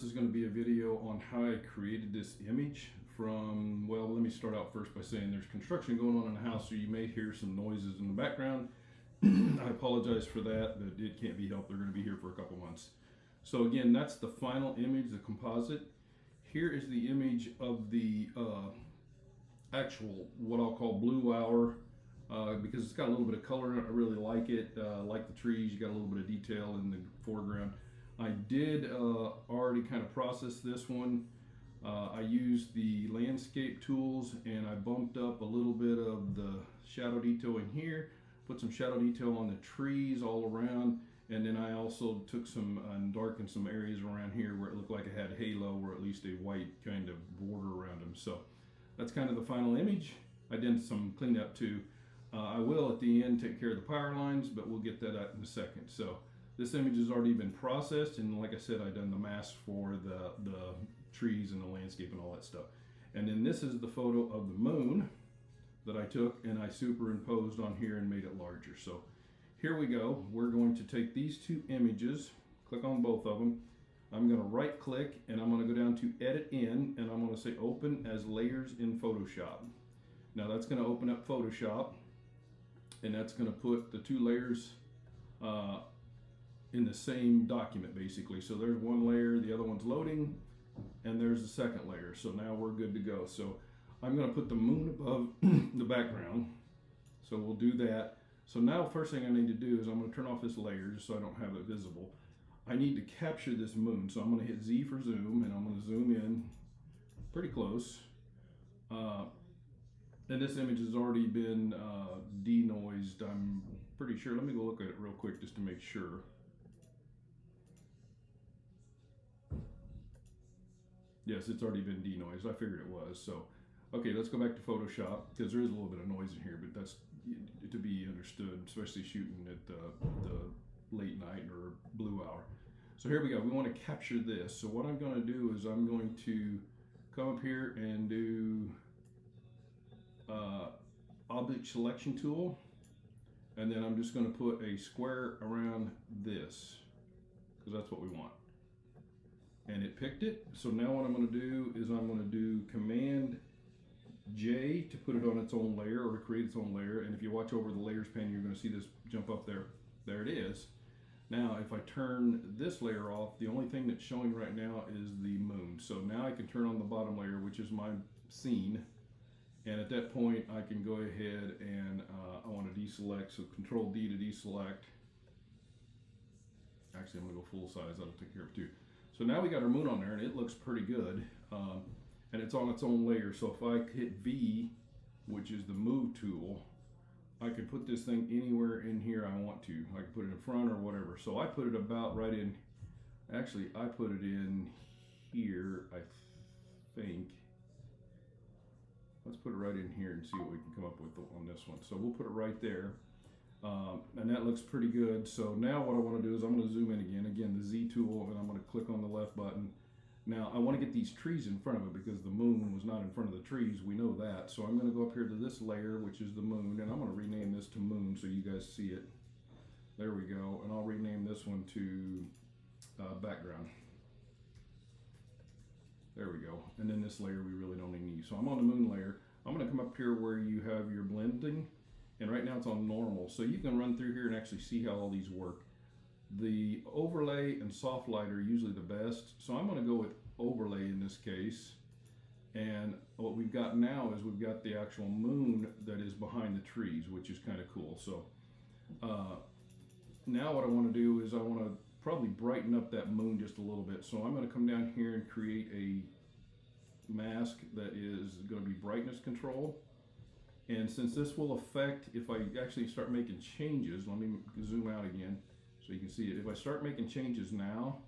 This is going to be a video on how I created this image from, well, let me start out first by saying there's construction going on in the house, so you may hear some noises in the background. I apologize for that, but it can't be helped. They're going to be here for a couple months. So again, that's the final image, the composite. Here is the image of the actual, what I'll call blue hour, because it's got a little bit of color in it. I really like it. Like the trees, you got a little bit of detail in the foreground. I did already kind of process this one. I used the landscape tools and I bumped up a little bit of the shadow detail in here, put some shadow detail on the trees all around, and then I also took some and darkened some areas around here where it looked like it had halo or at least a white kind of border around them. So that's kind of the final image. I did some cleanup too. I will at the end take care of the power lines, but we'll get that out in a second. So this image has already been processed, and like I said, I've done the mask for the trees and the landscape and all that stuff. And then this is the photo of the moon that I took and I superimposed on here and made it larger. So here we go. We're going to take these two images, click on both of them. I'm going to right click and I'm going to go down to edit in, and I'm going to say open as layers in Photoshop. Now that's going to open up Photoshop, and that's going to put the two layers in the same document basically. So there's one layer, the other one's loading, and there's the second layer. So now we're good to go. So I'm going to put the moon above the background. So we'll do that. So now first thing I need to do is I'm going to turn off this layer just so I don't have it visible. I need to capture this moon. So I'm going to hit Z for zoom, and I'm going to zoom in pretty close. And this image has already been denoised, I'm pretty sure. Let me go look at it real quick just to make sure. Yes, it's already been denoised. I figured it was. So, okay, let's go back to Photoshop, because there is a little bit of noise in here, but that's to be understood, especially shooting at the late night or blue hour. So here we go. We want to capture this. So what I'm going to do is I'm going to come up here and do object selection tool, and then I'm just going to put a square around this because that's what we want. And it picked it. So now what I'm going to do is I'm going to do Command J to put it on its own layer or to create its own layer. And if you watch over the layers pane, you're going to see this jump up there. There it is. Now if I turn this layer off, the only thing that's showing right now is the moon. So now I can turn on the bottom layer, which is my scene. And at that point I can go ahead and I want to deselect. So Control D to deselect. Actually, I'm going to go full size. That'll take care of it too. So now we got our moon on there, and it looks pretty good, and it's on its own layer. So if I hit V, which is the move tool, I can put this thing anywhere in here I want to. I can put it in front or whatever. So I put it about right in, actually I put it in here, I think. Let's put it right in here and see what we can come up with on this one. So we'll put it right there. And that looks pretty good. So now what I want to do is I'm going to zoom in again, the Z tool, and I'm going to click on the left button. Now I want to get these trees in front of it because the moon was not in front of the trees. We know that. So I'm going to go up here to this layer, which is the moon, and I'm going to rename this to moon so you guys see it. There we go. And I'll rename this one to background. There we go. And then this layer we really don't need. So I'm on the moon layer. I'm going to come up here where you have your blending. And right now it's on normal. So you can run through here and actually see how all these work. The overlay and soft light are usually the best. So I'm going to go with overlay in this case. And what we've got now is we've got the actual moon that is behind the trees, which is kind of cool. So now what I want to do is I want to probably brighten up that moon just a little bit. So I'm going to come down here and create a mask that is going to be brightness control. And since this will affect, if I actually start making changes, let me zoom out again so you can see it. If I start making changes now,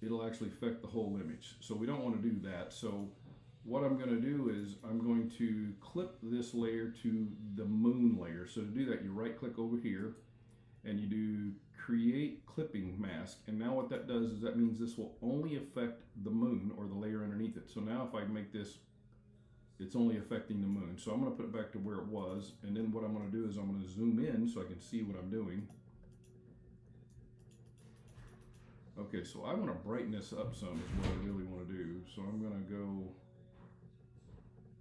it'll actually affect the whole image. So we don't want to do that. So what I'm going to do is I'm going to clip this layer to the moon layer. So to do that, you right click over here and you do create clipping mask. And now what that does is that means this will only affect the moon or the layer underneath it. So now if I make this, it's only affecting the moon. So I'm going to put it back to where it was, and then what I'm going to do is I'm going to zoom in so I can see what I'm doing. Okay, so I want to brighten this up some is what I really want to do. So I'm going to go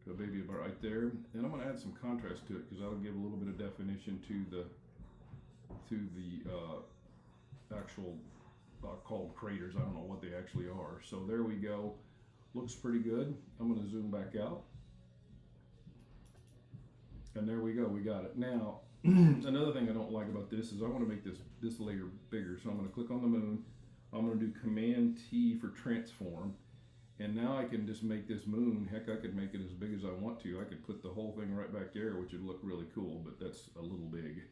to maybe about right there, and I'm going to add some contrast to it because that'll give a little bit of definition to the actual called craters. I don't know what they actually are. So there we go. Looks pretty good. I'm going to zoom back out. And there we go, we got it. Now, another thing I don't like about this is I want to make this layer bigger. So I'm going to click on the moon. I'm going to do Command T for transform. And now I can just make this moon, heck, I could make it as big as I want to. I could put the whole thing right back there, which would look really cool, but that's a little big.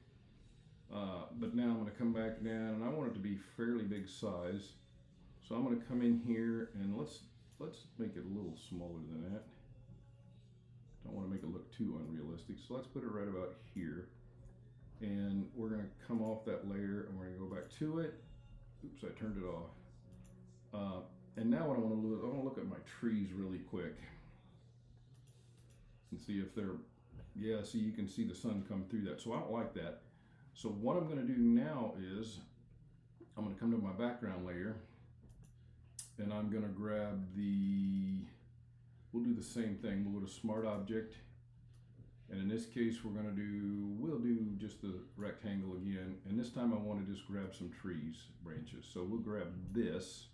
But now I'm going to come back down, and I want it to be fairly big size. So I'm going to come in here, and let's make it a little smaller than that. Don't want to make it look too unrealistic, so let's put it right about here. And we're going to come off that layer, and we're going to go back to it. Oops, I turned it off. And now what I want to do is I want to look at my trees really quick and see if they're, yeah, see, you can see the sun come through that. So I don't like that. So what I'm going to do now is I'm going to come to my background layer, and I'm going to grab we'll do the same thing. We'll go to Smart Object, and in this case we'll do just the rectangle again, and this time I want to just grab some trees branches. So we'll grab this.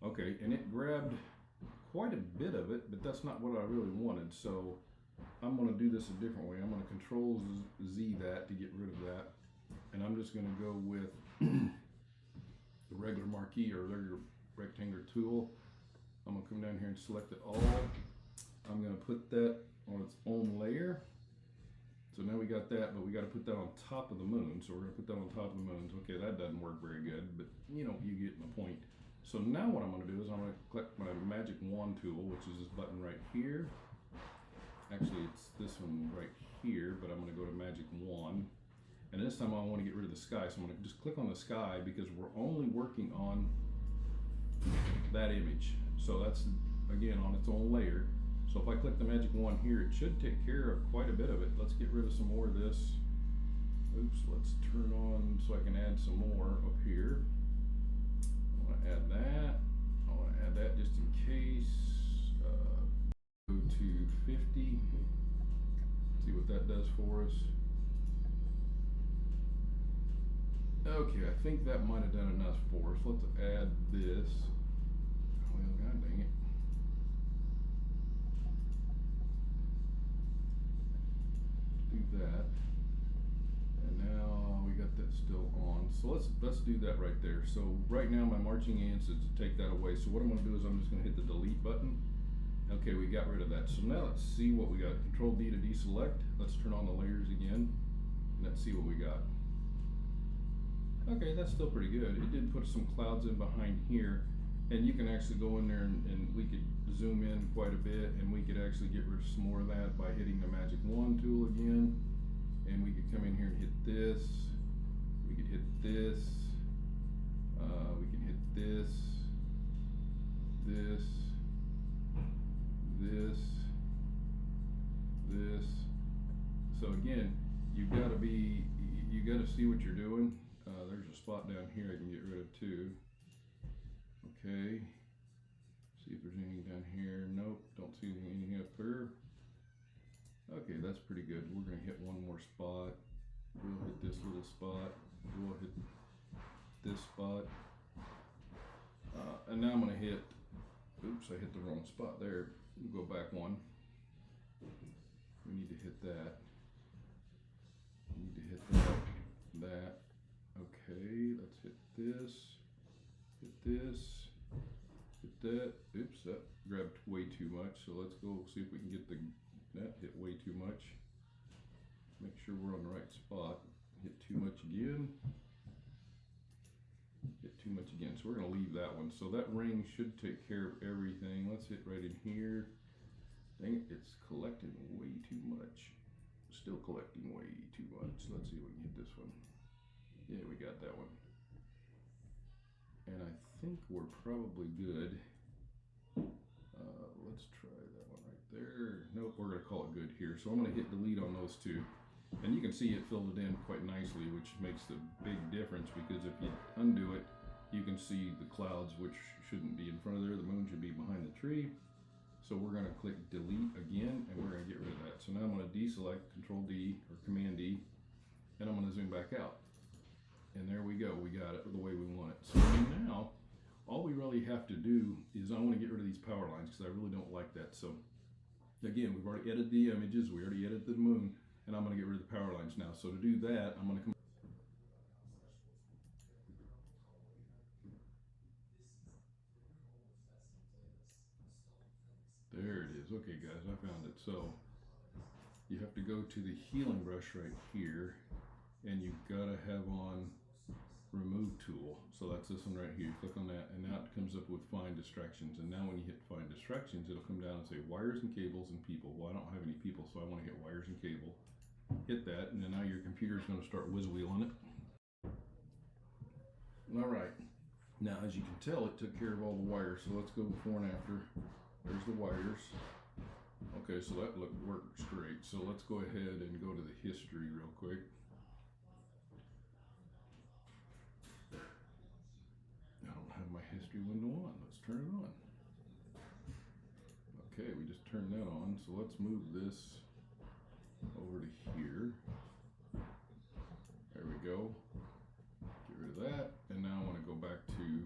Okay, and it grabbed quite a bit of it, but that's not what I really wanted. So I'm going to do this a different way. I'm going to Control Z that to get rid of that, and I'm just going to go with the regular marquee or regular rectangular tool. I'm going to come down here and select it all. I'm going to put that on its own layer. So now we got that, but we got to put that on top of the moon. So we're going to put that on top of the moon. Okay, that doesn't work very good, but you know, you get my point. So now what I'm going to do is I'm going to click my magic wand tool, which is this button right here. Actually, it's this one right here, but I'm going to go to magic wand. And this time I want to get rid of the sky. So I'm going to just click on the sky because we're only working on that image. So that's, again, on its own layer. So if I click the magic wand here, it should take care of quite a bit of it. Let's get rid of some more of this. Oops, let's turn on so I can add some more up here. I want to add that. I want to add that just in case. Go to 50. See what that does for us. Okay, I think that might have done enough for us. Let's add this. Well, god dang it. Do that. And now we got that still on. So let's do that right there. So right now my marching ants is to take that away. So what I'm going to do is I'm just going to hit the delete button. Okay, we got rid of that. So now let's see what we got. Control D to deselect. Let's turn on the layers again. And let's see what we got. Okay, that's still pretty good. It did put some clouds in behind here. And you can actually go in there and we could zoom in quite a bit, and we could actually get rid of some more of that by hitting the magic wand tool again. And we could come in here and hit this. We could hit this. We can hit this. This. This. This. So again, you got to see what you're doing. There's a spot down here I can get rid of too. Okay. See if there's anything down here. Nope, don't see anything up here. Okay, that's pretty good. We're gonna hit one more spot. We'll hit this little spot. We'll hit this spot. And now I'm gonna hit, oops, I hit the wrong spot there. We'll go back one. We need to hit that. We need to hit that. Okay, let's hit this. Hit this. Hit that. Oops, that grabbed way too much. So let's go see if we can get that hit way too much. Make sure we're on the right spot. Hit too much again. Hit too much again. So we're gonna leave that one. So that ring should take care of everything. Let's hit right in here. Dang it, it's collecting way too much. Still collecting way too much. Let's see if we can hit this one. Yeah, we got that one. And I think we're probably good. Let's try that one right there. Nope, we're gonna call it good here. So I'm gonna hit delete on those two. And you can see it filled it in quite nicely, which makes the big difference, because if you undo it, You can see the clouds, which shouldn't be in front of there. The moon should be behind the tree. So we're going to click delete again, and we're going to get rid of that. So now I'm going to deselect, Control D or Command D, and I'm going to zoom back out. And there we go, we got it the way we want it. So now, all we really have to do is I want to get rid of these power lines because I really don't like that. So again, we've already edited the images, we already edited the moon, and I'm going to get rid of the power lines now. So to do that, I'm going to come. There it is. Okay guys, I found it. So you have to go to the healing brush right here, and you've got to have on remove tool. So that's this one right here. You click on that, and now it comes up with find distractions. And now when you hit find distractions, it'll come down and say wires and cables and people. Well, I don't have any people, so I want to hit wires and cable. Hit that, and then now your computer is going to start whiz wheeling it. All right. Now, as you can tell, it took care of all the wires. So let's go before and after. There's the wires. Okay, so that works great. So let's go ahead and go to the history real quick. I don't have my history window on. Let's turn it on. Okay, we just turned that on. So let's move this over to here. There we go. Get rid of that. And now I want to go back to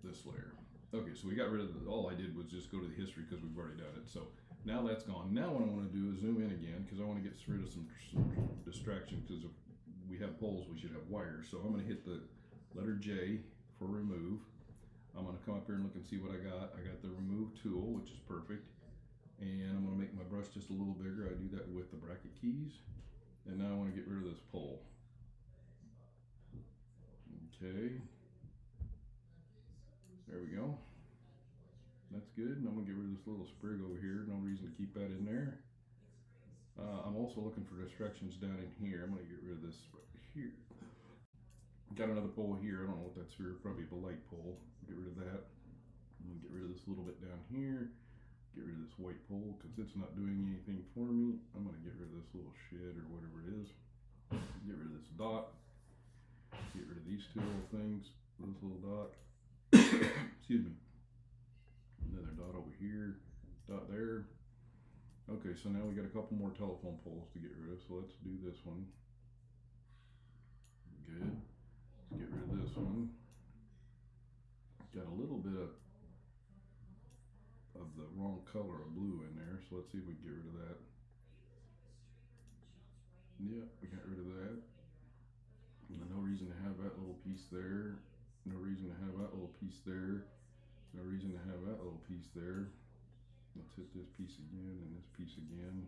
this layer. Okay, so we got rid of all I did was just go to the history because we've already done it. So now that's gone. Now what I want to do is zoom in again because I want to get rid of some distraction, because if we have poles, we should have wires. So I'm going to hit the letter J for remove. I'm going to come up here and look and see what I got. I got the remove tool, which is perfect. And I'm going to make my brush just a little bigger. I do that with the bracket keys. And now I want to get rid of this pole. Okay. There we go. That's good. And I'm going to get rid of this little sprig over here. No reason to keep that in there. I'm also looking for distractions down in here. I'm going to get rid of this right here. Got another pole here. I don't know what that's for. Probably a light pole. Get rid of that. I'm going to get rid of this little bit down here. Get rid of this white pole because it's not doing anything for me. I'm going to get rid of this little shed or whatever it is. Get rid of this dot. Get rid of these two little things. This little dot. Excuse me. Another dot over here. Dot there. Okay, so now we got a couple more telephone poles to get rid of. So let's do this one. Good. Let's get rid of this one. Got a little bit of the wrong color of blue in there, so let's see if we can get rid of that. Yep, we got rid of that. No reason to have that little piece there. No reason to have that little piece there. No reason to have that little piece there. Let's hit this piece again and this piece again.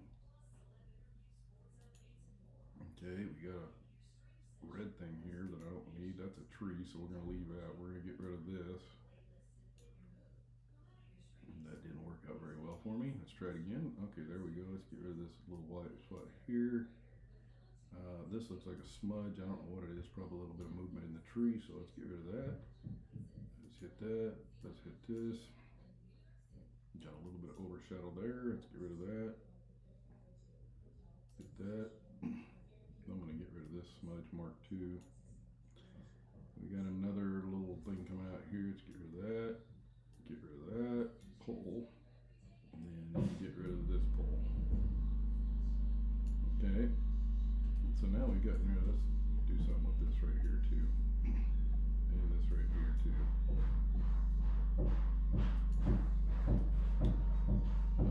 Okay, we got a red thing here that I don't need. That's a tree, so we're going to leave that. We're going to get rid of this. That didn't work out very well for me. Let's try it again. Okay, there we go. Let's get rid of this little white spot here. This looks like a smudge. I don't know what it is. Probably a little bit of movement in the tree, so let's get rid of that. Let's hit that. Let's hit this. Got a little bit of overshadow there. Let's get rid of that. Hit that. I'm going to get rid of this smudge mark too. We got another little thing coming out here. Let's get rid of that. Get rid of that pole. And then get rid of this pole. Okay. So now we got, let's do something with this right here too. And this right here too.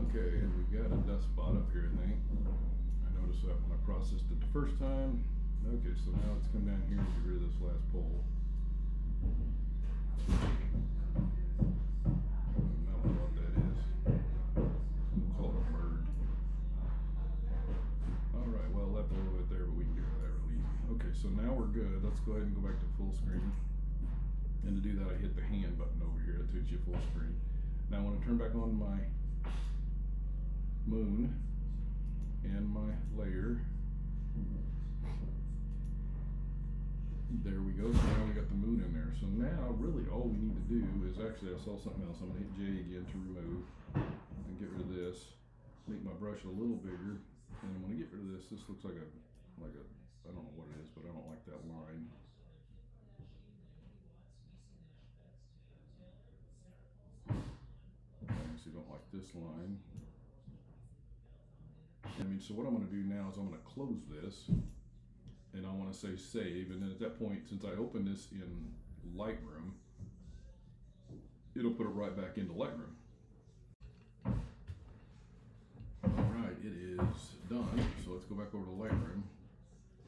Okay, and we got a dust spot up here, I think. I noticed that when I processed it the first time. Okay, so now let's come down here and get rid of this last pole. I don't know what that is. We'll call it a bird. Alright, well, left a little bit there, but we can get rid of that real easy. Okay, so now we're good. Let's go ahead and go back to full screen. And to do that, I hit the hand button over here. That takes you full screen. Now I want to turn back on my moon and my layer. There we go. So now we got the moon in there. So now really all we need to do is, actually I saw something else. I'm going to hit J again to remove and get rid of this. Make my brush a little bigger. And I'm going to get rid of this. This looks like a I don't know what it is, but I don't like that line. I obviously don't like this line. I mean, so what I'm going to do now is I'm going to close this, and I want to say save, and then at that point, since I opened this in Lightroom, it'll put it right back into Lightroom. Alright, it is done, so let's go back over to Lightroom,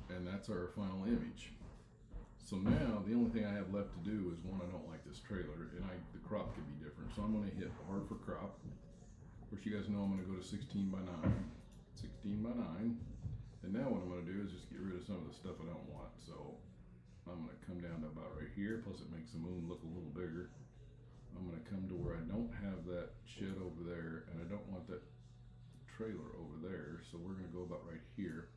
and that's our final image. So now, the only thing I have left to do is, one, I don't like this trailer, and the crop could be different, so I'm going to hit R for crop. Of course, you guys know I'm going to go to 16 by 9. 16 by 9, and now what I'm going to do is just get rid of some of the stuff I don't want. So I'm going to come down to about right here, plus it makes the moon look a little bigger. I'm going to come to where I don't have that shed over there, and I don't want that trailer over there, so we're going to go about right here.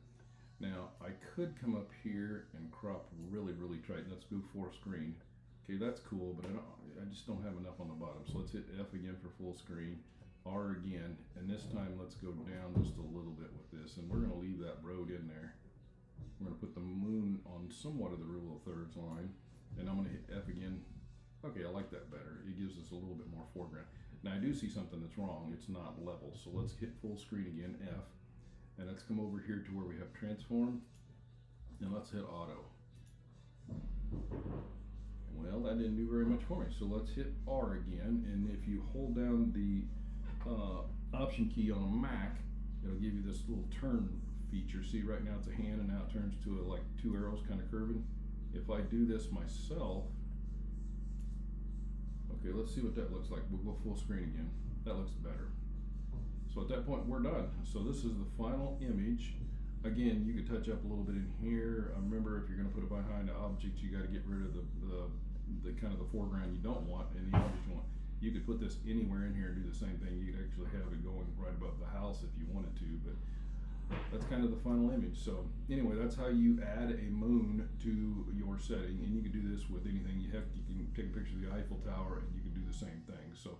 Now I could come up here and crop really tight. Let's go full screen. Okay, that's cool, but I just don't have enough on the bottom, so let's hit F again for full screen, R again, and this time let's go down just a little bit with this, and we're going to leave that road in there. We're going to put the moon on somewhat of the rule of thirds line, and I'm going to hit F again. Okay, I like that better. It gives us a little bit more foreground. Now I do see something that's wrong. It's not level, so let's hit full screen again, F, and let's come over here to where we have transform, and let's hit auto. Well, that didn't do very much for me, so let's hit R again, and if you hold down the option key on a Mac, it'll give you this little turn feature. See, right now it's a hand, and now it turns to like two arrows kind of curving. If I do this myself, okay, let's see what that looks like. We'll go full screen again. That looks better. So at that point, we're done. So this is the final image. Again, you could touch up a little bit in here. Remember, if you're going to put it behind an object, you got to get rid of the kind of the foreground you don't want and the object you want. You could put this anywhere in here and do the same thing. You could actually have it going right above the house if you wanted to, but that's kind of the final image. So anyway, that's how you add a moon to your setting, and you can do this with anything. You can take a picture of the Eiffel Tower and you can do the same thing. So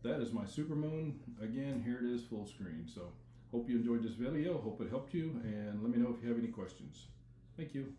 that is my super moon. Again, here it is full screen. So hope you enjoyed this video. Hope it helped you, and let me know if you have any questions. Thank you.